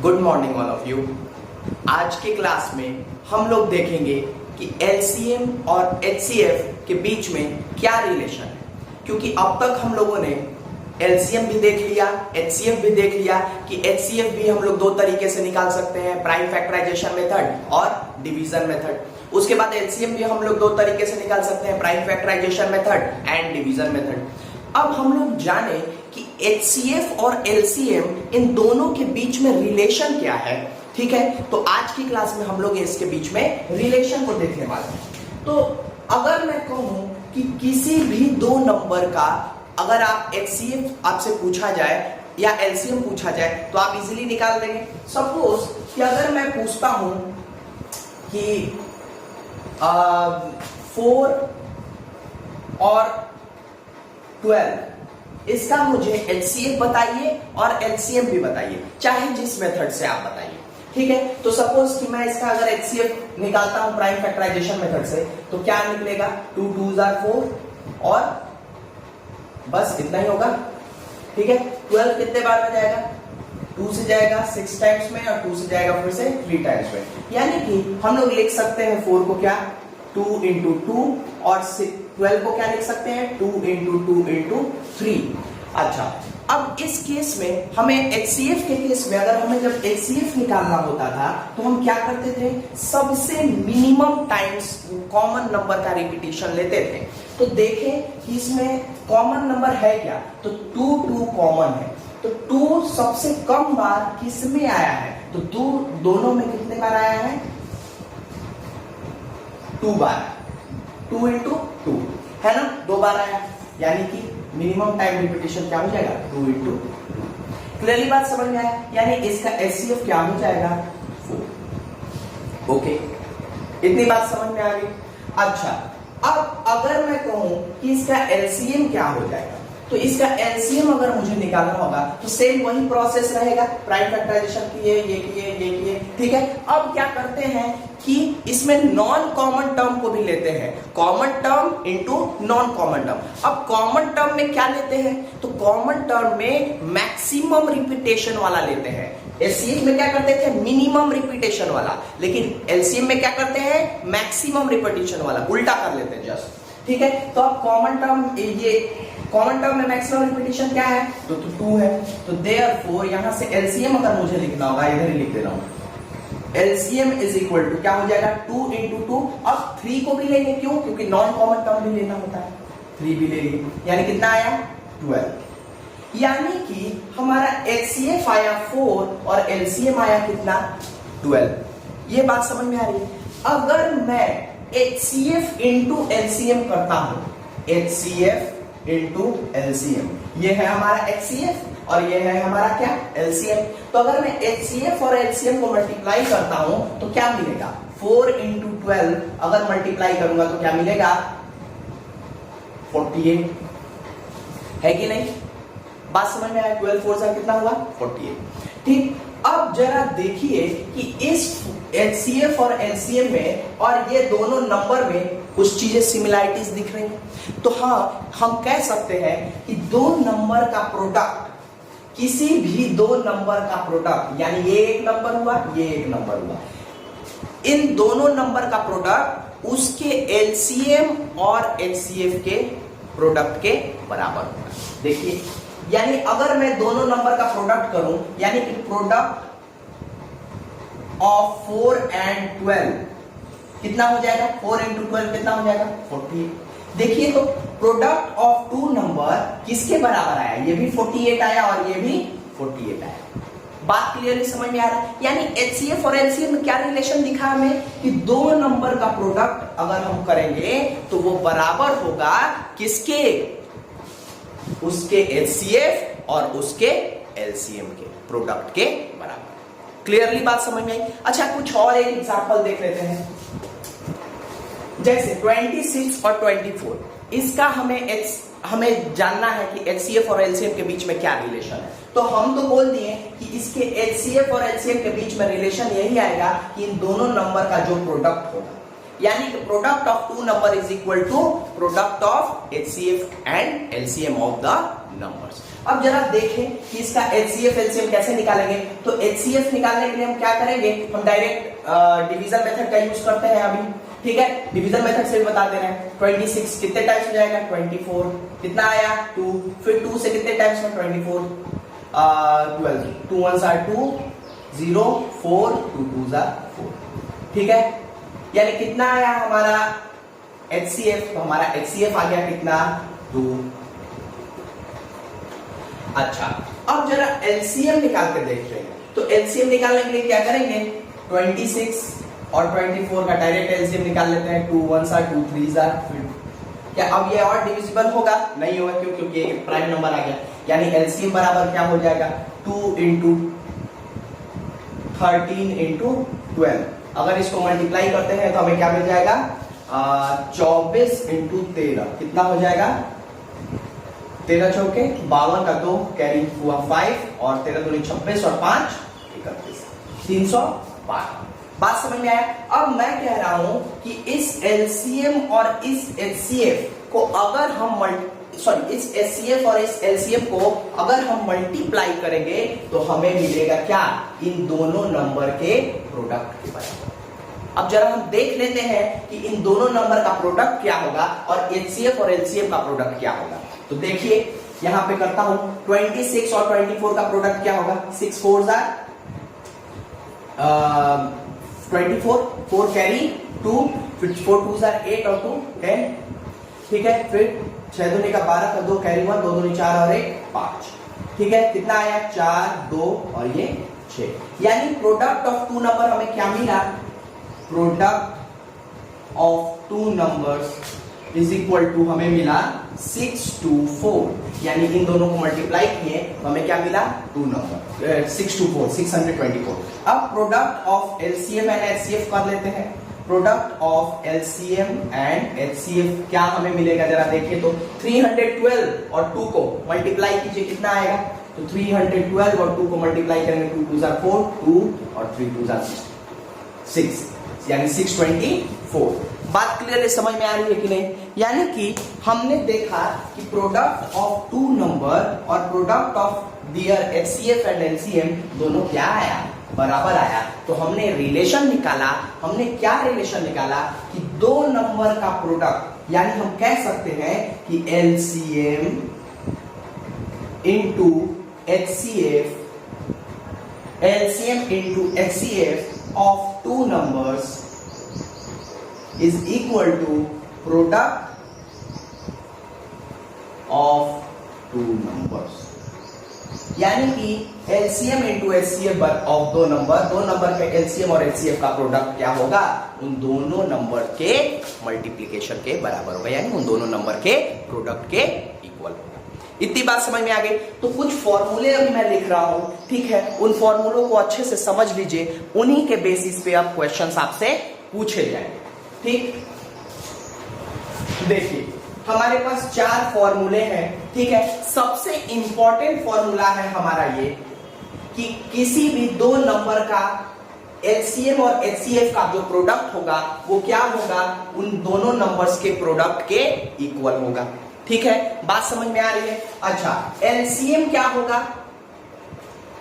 Good morning all of you. आज के class में हम लोग देखेंगे कि एलसीएम और एचसीएफ के बीच में क्या रिलेशन है, क्योंकि अब तक हम लोगों ने एलसीएम भी देख लिया, एचसीएफ भी देख लिया कि एचसीएफ भी हम लोग दो तरीके से निकाल सकते हैं, प्राइम फैक्टराइजेशन मेथड और डिवीजन मेथड। उसके बाद एलसीएम भी हम लोग दो तरीके से निकाल सकते हैं, prime factorization method and division method. अब हम लोग जाने कि एचसीएफ और एलसीएम इन दोनों के बीच में रिलेशन क्या है। ठीक है, तो आज की क्लास में हम लोग इसके बीच में रिलेशन को देखने वाले हैं। तो अगर मैं कहूं कि किसी भी दो नंबर का अगर आप एचसीएफ आपसे पूछा जाए या एलसीएम पूछा जाए तो आप इजीली निकाल देंगे। सपोज कि अगर मैं पूछता हूं कि 4 और 12 इसका मुझे एचसीएफ बताइए और एलसीएम भी बताइए, चाहे जिस मेथड से आप बताइए। ठीक है, तो सपोज कि मैं इसका अगर एचसीएफ निकालता हूं प्राइम फैक्टराइजेशन मेथड से तो क्या निकलेगा, 2 2s are 4 और बस इतना ही होगा। ठीक है, 12 कितने बार में जाएगा, 2 से जाएगा 6 टाइम्स में और 2 से जाएगा फिर से 3 टाइम्स में। यानी कि हम लोग लिख सकते हैं 4 को क्या 2 इंटू 2 और 12 को क्या लिख सकते हैं 2 इंटू 2 इंटू 3। अच्छा, अब इस केस में हमें एचसीएफ के केस में अगर हमें जब एचसीएफ निकालना होता था तो हम क्या करते थे, सबसे मिनिमम टाइम्स कॉमन नंबर का रिपीटिशन लेते थे। तो देखें कि इसमें कॉमन नंबर है क्या, तो 2 कॉमन है, तो 2 सबसे कम बार किस में आया है, तो 2 दोनों में कितने बार आया है, 2 बार, 2 इंटू 2 है ना, 2 बार आया। यानी कि मिनिमम टाइम रिपीटिशन क्या हो जाएगा, 2 इंटू 2। क्लियरली बात समझ में आया, यानी इसका एचसीएफ क्या हो जाएगा 4। ओके, इतनी बात समझ में आ गई। अच्छा, अब अगर मैं कहूं कि इसका एलसीएम क्या हो जाएगा, तो इसका एलसीएम अगर मुझे निकालना होगा तो सेम वही प्रोसेस रहेगा, प्राइम फैक्टराइजेशन किए, ये किए। ठीक है, अब क्या करते हैं कि इसमें नॉन कॉमन टर्म को भी लेते हैं, common term into non common term. अब कॉमन टर्म में क्या लेते हैं, तो कॉमन टर्म में मैक्सिमम रिपीटेशन वाला लेते हैं। एचसीएफ में क्या करते थे, मिनिमम रिपीटेशन वाला, लेकिन एलसीएम में क्या करते हैं, मैक्सिमम रिपीटेशन वाला, उल्टा कर लेते हैं जस्ट। ठीक है, तो अब कॉमन टर्म, ये कॉमन टर्म में मैक्सिमम रिपीटेशन क्या है, तो 2 है। तो देयरफॉर यहां से एलसीएम अगर मुझे लिखना होगा, इधर ही लिख दे रहा हूं, एलसीएम इज इक्वल टू क्या हो जाएगा, 2 इंटू 2। अब 3 को भी लेंगे, क्यों, क्योंकि नॉन कॉमन टर्म भी लेना होता है, 3 भी ले लिए, यानी कितना आया 12। यानी कि हमारा एचसीएफ आया 4 और एलसीएम आया कितना 12। ये बात समझ में आ रही है। अगर मैं एचसीएफ इंटू एलसीएम करता हूं, एचसीएफ इंटू एलसीएम, ये है हमारा एचसीएफ और ये है हमारा क्या एलसीएम। तो अगर मैं एचसीएफ और एलसीएम को मल्टीप्लाई करता हूं तो क्या मिलेगा, 4 इंटू 12 अगर मल्टीप्लाई करूंगा तो क्या मिलेगा 48, है कि नहीं, बात समझ में आया। 12 4 से कितना हुआ 48। ठीक, अब जरा देखिए कि इस एचसीएफ और एलसीएम में और ये दोनों नंबर में कुछ चीजें सिमिलरिटीज दिख रही हैं। तो हाँ, हम कह सकते हैं कि दो नंबर का प्रोडक्ट, किसी भी दो नंबर का प्रोडक्ट, यानी ये एक नंबर हुआ, ये एक नंबर हुआ, इन दोनों नंबर का प्रोडक्ट उसके एलसीएम और एचसीएफ के प्रोडक्ट के बराबर होगा। देखिए, यानी अगर मैं दोनों नंबर का प्रोडक्ट करूं, यानी कि प्रोडक्ट ऑफ 4 एंड 12 कितना हो जाएगा, 4 इंटू 12 कितना हो जाएगा 48। देखिए, तो प्रोडक्ट ऑफ 2 नंबर किसके बराबर आया, ये भी 48 आया और ये भी 48 आया। बात क्लियरली समझ में आ रहा है। यानी एचसीएफ और एलसीएम में क्या रिलेशन दिखा हमें, कि दो नंबर का प्रोडक्ट अगर हम करेंगे तो वो बराबर होगा किसके, उसके एचसीएफ और उसके एलसीएम के प्रोडक्ट के बराबर। क्लियरली बात समझ में आई। अच्छा, कुछ और एक एग्जांपल देख लेते हैं, जैसे 26 और 24, इसका हमें जानना है कि एचसीएफ और एलसीएम के बीच में क्या रिलेशन है। तो हम तो बोल दिए कि इसके एचसीएफ और एलसीएम के बीच में रिलेशन यही आएगा कि इन दोनों नंबर का जो प्रोडक्ट होगा, यानी कि product of two number is equal to product of HCF and LCM of the numbers. अब जरा देखें कि इसका HCF LCM कैसे निकालेंगे। तो HCF निकालने के लिए हम क्या करेंगे, हम डायरेक्ट डिवीजन मेथड का यूज करते हैं अभी, ठीक है। डिवीजन मेथड से भी बता दे रहे हैं। 26 कितने टाइम्स हो जाएगा, 24, कितना आया 2, फिर 2 से कितने टाइम्स में 24, 12, 2 1s are 2, 0 4, 2 2s are 4, ठीक है। यानी कितना आया हमारा HCF, तो हमारा HCF आ गया कितना 2। अच्छा, अब जरा LCM निकाल के देखते हैं। तो LCM निकालने के लिए क्या करेंगे, 26 और 24 का डायरेक्ट LCM निकाल लेते हैं। 2 1s are 2 3s are, क्या अब ये और डिविजिबल होगा, नहीं होगा, क्यों, क्योंकि एक प्राइम नंबर आ गया। यानी LCM बराबर क्या हो जाएगा, 2 into 13 into 12। अगर इसको मल्टीप्लाई करते हैं तो हमें क्या मिल जाएगा, 24 into 13 कितना हो जाएगा, 13 चौके 52 का 2 कैरी हुआ 5 और 13 दूनी 26 और 5 31, 312। बात समझ में आया। अब मैं कह रहा हूं कि इस LCM और इस HCF को अगर हम इस HCF और इस LCM को अगर हम मल्टीप्लाई करेंगे तो हमें मिलेगा क्या, इन दोनों नंबर के प्रोडक्ट के बराबर। अब जरा हम देख लेते हैं कि इन दोनों नंबर का प्रोडक्ट क्या होगा और HCF और LCM का प्रोडक्ट क्या होगा। तो देखिए यहां पे करता हूं, 26 और 24 का प्रोडक्ट क्या होगा, 6 4s are 24, 4 कैरी 2, फिर 4 2s are 8 और 2 10, ठीक है। फिर 6 दूनी का 12 का 2 कैरी 1, 2 दूनी 4 और 1 5, ठीक है। कितना आया 4 2 और ये 6। यानी प्रोडक्ट ऑफ टू नंबर हमें क्या मिला, product of two numbers is equal to हमें मिला 6 2 4। यानी इन दोनों को मल्टीप्लाई किए तो हमें क्या मिला, 2 नंबर 6 2 4 624। अब product of LCM and HCF कर लेते हैं। Product of LCM and HCF क्या हमें मिलेगा, जरा देखिए तो 312 और 2 को मल्टीप्लाई कीजिए कितना आएगा, तो 312 और 2 को मल्टीप्लाई करेंगे, 2 2s are 4, 2 और 3 2s are 6, यानी 624। बात क्लियरली समझ में आ रही है कि नहीं। यानी कि हमने देखा कि प्रोडक्ट ऑफ टू नंबर और product of their HCF and LCM दोनों क्या आया, बराबर आया। तो हमने रिलेशन निकाला, हमने क्या रिलेशन निकाला कि दो नंबर का प्रोडक्ट, यानी हम कह सकते हैं कि LCM into HCF, LCM into HCF of two numbers is equal to product of two numbers। यानी कि LCM into HCF ऑफ दो नंबर के LCM और HCF का प्रोडक्ट क्या होगा, उन दोनों नंबर के मल्टीप्लिकेशन के बराबर होगा, यानी उन दोनों नंबर के प्रोडक्ट के इक्वल होगा। इतनी बात समझ में आ गई। तो कुछ फॉर्मूले अभी मैं लिख रहा हूं, ठीक है, उन फॉर्मूलों को अच्छे से समझ लीजिए, उन्हीं के बेसिस पे अब क्वेश्चंस आपसे पूछे जाएंगे, ठीक। देखिए हमारे पास 4 फॉर्मूले हैं, ठीक है। सबसे इंपॉर्टेंट फॉर्मूला है हमारा ये कि किसी भी दो नंबर का LCM और HCF का जो प्रोडक्ट होगा वो क्या होगा, उन दोनों नंबर्स के प्रोडक्ट के इक्वल होगा, ठीक है। बात समझ में आ रही है। अच्छा, LCM क्या होगा,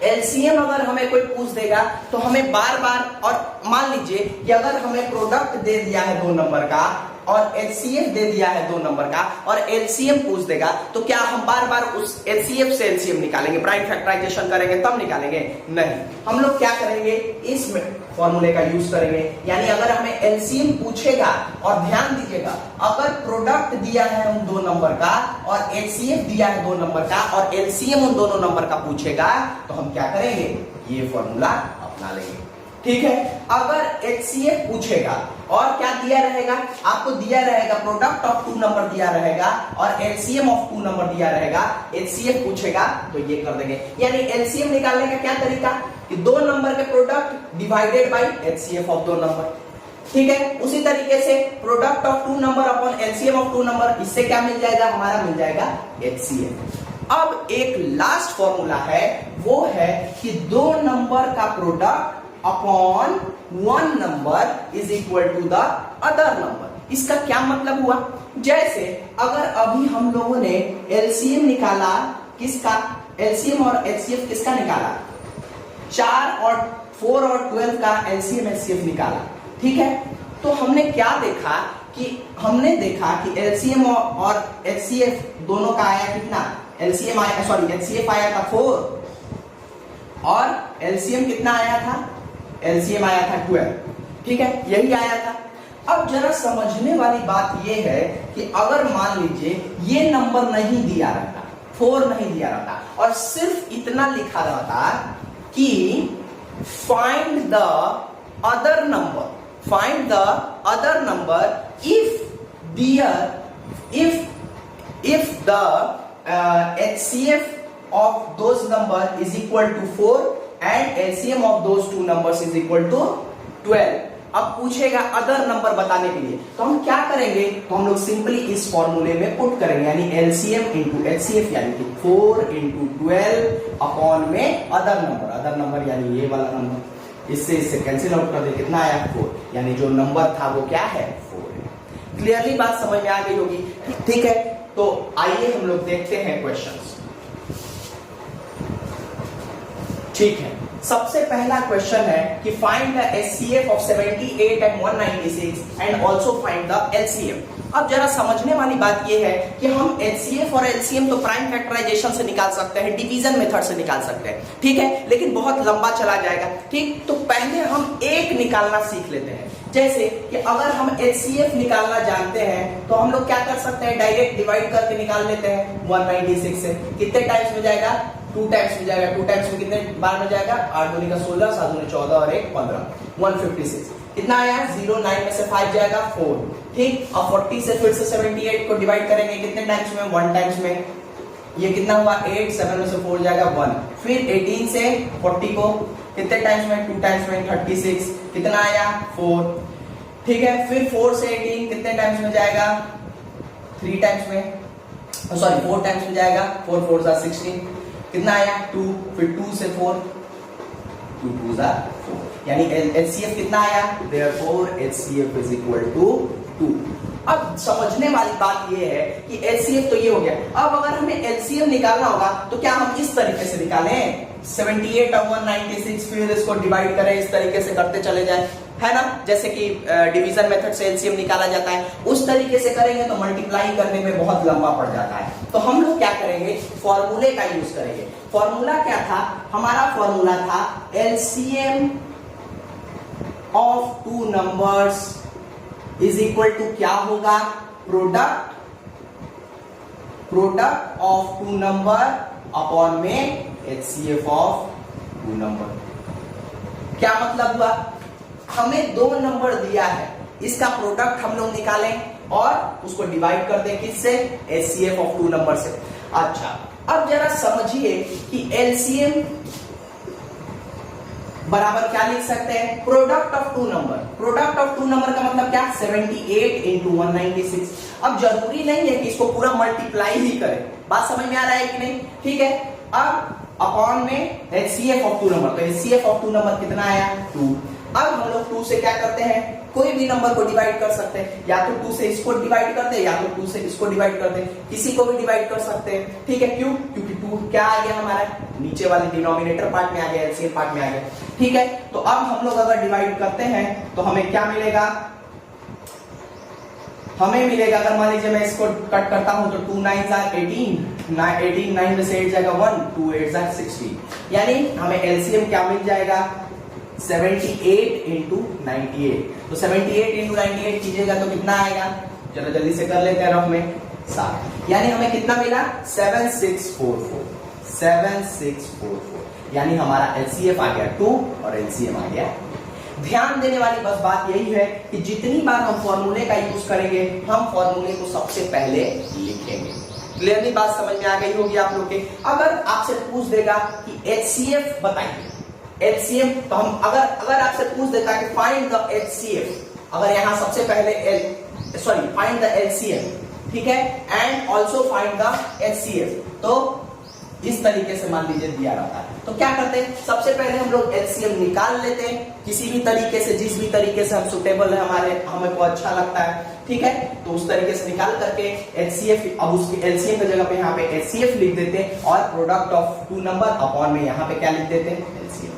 LCM अगर हमें कोई पूछ देगा तो हमें बार बार, और मान लीजिए कि अगर हमें प्रोडक्ट दे दिया है दो नंबर का और HCF दे दिया है दो नंबर का और LCM पूछ देगा, तो क्या हम बार बार उस HCF से LCM निकालेंगे, प्राइम फैक्टराइजेशन करेंगे तब निकालेंगे? नहीं, हम लोग क्या करेंगे, इस फॉर्मूले का यूज करेंगे। यानी अगर हमें LCM पूछेगा, और ध्यान दीजिएगा, अगर प्रोडक्ट दिया है उन दो नंबर का और HCF दिया है दो नंबर का और LCM उन दोनों नंबर का पूछेगा, तो हम क्या करेंगे, ये फॉर्मूला अपना लेंगे, ठीक है। अगर HCF पूछेगा और क्या दिया रहेगा, आपको दिया रहेगा प्रोडक्ट ऑफ टू नंबर दिया रहेगा और LCM ऑफ टू नंबर दिया रहेगा, HCF पूछेगा तो ये कर देंगे। यानी LCM निकालने का क्या तरीका, कि दो नंबर के product divided by HCF of दो नंबर, ठीक है। उसी तरीके से product of two number upon LCM of two number, इससे क्या मिल जाएगा, हमारा मिल जाएगा HCF। अब एक लास्ट फॉर्मूला है, वो है कि दो नंबर का product upon one number is equal to the other number. इसका क्या मतलब हुआ? जैसे अगर अभी हम लोगों ने एलसीएम निकाला, किसका? एलसीएम और एचसीएफ किसका निकाला? 4 और 4 और 12 का एलसीएम एचसीएफ निकाला, ठीक है। तो हमने क्या देखा हमने देखा कि एलसीएम और एचसीएफ दोनों का आया कितना? एलसीएम आया, सॉरी एचसीएफ आया था 4 और एलसीएम कितना आया था? एलसीएम आया था 12, ठीक है, यही आया था। अब जरा समझने वाली बात यह है कि अगर मान लीजिए ये नंबर नहीं दिया रहता, 4 नहीं दिया रहता और सिर्फ इतना लिखा रहता कि find the other number, find the other number if the HCF of those number is equal to 4 and LCM of those two numbers is equal to 12। अब पूछेगा अदर नंबर बताने के लिए, तो हम क्या करेंगे? तो हम लोग सिंपली इस फॉर्मूले में पुट करेंगे, यानी LCM इंटू HCF यानी कि 4 इंटू 12 अपॉन में अदर नंबर यानी ये वाला नंबर, इससे कैंसिल आउट कर दे, कितना आया? 4, यानी जो नंबर था वो क्या है? 4 है। क्लियरली बात समझ में आ गई होगी, ठीक है। तो आइए हम लोग देखते हैं क्वेश्चंस, ठीक है। सबसे पहला क्वेश्चन है कि find the HCF of 78 and 196 and also find the LCM. अब जरा समझने वाली बात यह है कि हम एचसीएफ और एलसीएम तो प्राइम फैक्टराइजेशन से निकाल सकते हैं, डिवीजन मेथड से निकाल सकते हैं, ठीक है, लेकिन बहुत लंबा चला जाएगा, ठीक। तो पहले हम एक निकालना सीख लेते हैं। जैसे कि अगर हम एचसीएफ निकालना जानते हैं तो हम लोग क्या कर सकते हैं? डायरेक्ट डिवाइड करके निकाल लेते हैं 196 से। कितने टाइम्स में जाएगा? 2 टाइम्स में जाएगा। 2 टाइम्स में कितने बार में जाएगा? 8 दूनी का 16, 7 दूनी 14 और 1 15, 156। कितना आया? 0, 9 में से 5 जाएगा 4, ठीक। अब 40 से फिर से 78 को डिवाइड करेंगे, कितने टाइम्स में? 1 टाइम्स में। ये कितना हुआ? 8, 7 में से 4 जाएगा 1। फिर 18 से 40 को कितने टाइम्स में? 2 टाइम्स में, 36। कितना आया? 4, ठीक है। फिर 4 से 18 कितने टाइम्स में जाएगा? 3 टाइम्स में, सॉरी 4 टाइम्स में जाएगा। 4 4 जा 16, कितना आया? 2। फिर 2 से 4, 2 2 जा 4, यानी एचसीएफ कितना आया? Therefore HCF is equal to 2। अब समझने वाली बात यह है कि एचसीएफ तो ये हो गया। अब अगर हमें एलसीएम निकालना होगा तो क्या हम इस तरीके से निकालें? 78 और 196, फिर इसको डिवाइड करें, इस तरीके से करते चले जाए, है ना, जैसे कि डिवीजन मेथड से एलसीएम निकाला जाता है, उस तरीके से करेंगे तो मल्टीप्लाई करने में बहुत लंबा पड़ जाता है। तो हम लोग क्या करेंगे? फॉर्मूले का यूज करेंगे। फॉर्मूला क्या था? हमारा फॉर्मूला था LCM of 2 numbers is equal to क्या होगा? प्रोडक्ट ऑफ 2 नंबर अपॉन में HCF ऑफ 2 नंबर। क्या मतलब हुआ? हमें 2 नंबर दिया है, इसका प्रोडक्ट हम लोग निकालें और उसको डिवाइड कर दें, किससे? HCF ऑफ 2 नंबर से। अच्छा, अब जरा समझिए कि LCM बराबर क्या लिख सकते हैं? Product of 2 number. Product of 2 number का मतलब क्या? 78 इंटू 196। अब जरूरी नहीं है कि इसको पूरा मल्टीप्लाई ही करें, बात समझ में आ रहा है कि नहीं? ठीक है। अब अपॉन में HCF ऑफ 2 नंबर, तो HCF ऑफ 2 नंबर कितना आया? 2। अब हम लोग 2 से क्या करते हैं? कोई भी नंबर को डिवाइड कर सकते हैं, या तो 2 से इसको डिवाइड कर दे, या तो 2 से इसको डिवाइड कर दे, किसी को भी डिवाइड कर सकते हैं, ठीक है। क्यों? क्योंकि 2 क्या आ गया हमारा? नीचे वाले डिनोमिनेटर पार्ट में आ गया, एलसीएम पार्ट में आ गया, ठीक है। तो अब हम लोग अगर डिवाइड करते हैं तो हमें क्या मिलेगा? हमें मिलेगा, अगर मान लीजिए मैं इसको कट करता हूं तो 2 9 are 18, 18 9 में से 8 जाएगा 1, 2 8 are 16, यानी हमें एलसीएम क्या मिल जाएगा? 78 इंटू 98। तो 78 इंटू 98 कीजिएगा तो कितना आएगा? चलो जल्दी से कर लेते हैं रफ में, 7। यानी हमें कितना मिला? 7644, 7644, यानी हमारा एलसीएफ आ गया 2 और एलसीएम आ गया। ध्यान देने वाली बस बात यही है कि जितनी बार हम फॉर्मूले का यूज करेंगे, हम फॉर्मूले को सबसे पहले लिखेंगे। क्लियरली बात समझ में आ गई होगी आप लोग के। अगर आपसे पूछ देगा कि HCF बताइए, HCF, तो हम अगर आपसे पूछ देता कि फाइंड द HCF, अगर यहां सबसे पहले फाइंड द LCM, ठीक है, and also find the HCF, तो इस तरीके से मान लीजिए दिया रहता है, तो क्या करते हैं, सबसे पहले हम लोग एलसीएम निकाल लेते हैं किसी भी तरीके से, जिस भी तरीके से हम सुटेबल है, हमें को अच्छा लगता है, ठीक है। तो उस तरीके से निकाल करके एचसीएफ, अब उसके एलसीएम की जगह पे यहाँ पे एचसीएफ लिख देते हैं और product of two number upon में यहाँ पे क्या लिख देते हैं, एलसीएम।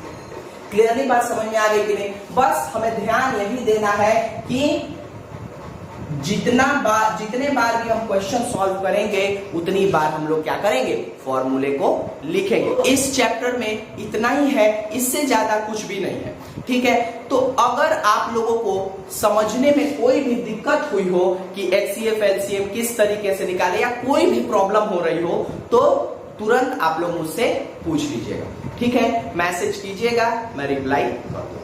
क्लियरली बात समझ में आ गई कि नहीं? बस हमें ध्यान यही देना है कि जितने बार भी हम क्वेश्चन सॉल्व करेंगे उतनी बार हम लोग क्या करेंगे, फॉर्मूले को लिखेंगे। इस चैप्टर में इतना ही है, इससे ज्यादा कुछ भी नहीं है, ठीक है। तो अगर आप लोगों को समझने में कोई भी दिक्कत हुई हो कि एचसीएफ एलसीएम किस तरीके से निकाले या कोई भी प्रॉब्लम हो रही हो, तो तुरंत आप लोग मुझसे पूछ लीजिएगा, ठीक है। मैसेज कीजिएगा, मैं रिप्लाई कर दूंगा।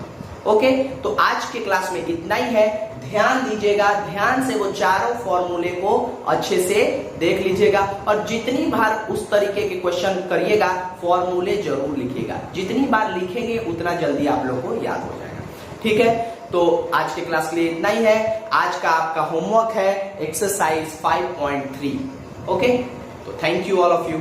ओके, तो आज के क्लास में इतना ही है। ध्यान दीजिएगा, ध्यान से वो चारों फॉर्मूले को अच्छे से देख लीजिएगा और जितनी बार उस तरीके के क्वेश्चन करिएगा फॉर्मूले जरूर लिखिएगा। जितनी बार लिखेंगे उतना जल्दी आप लोग को याद हो जाएगा, ठीक है। तो आज के क्लास के लिए इतना ही है। आज का आपका होमवर्क है एक्सरसाइज 5.3। ओके, तो thank you all of you.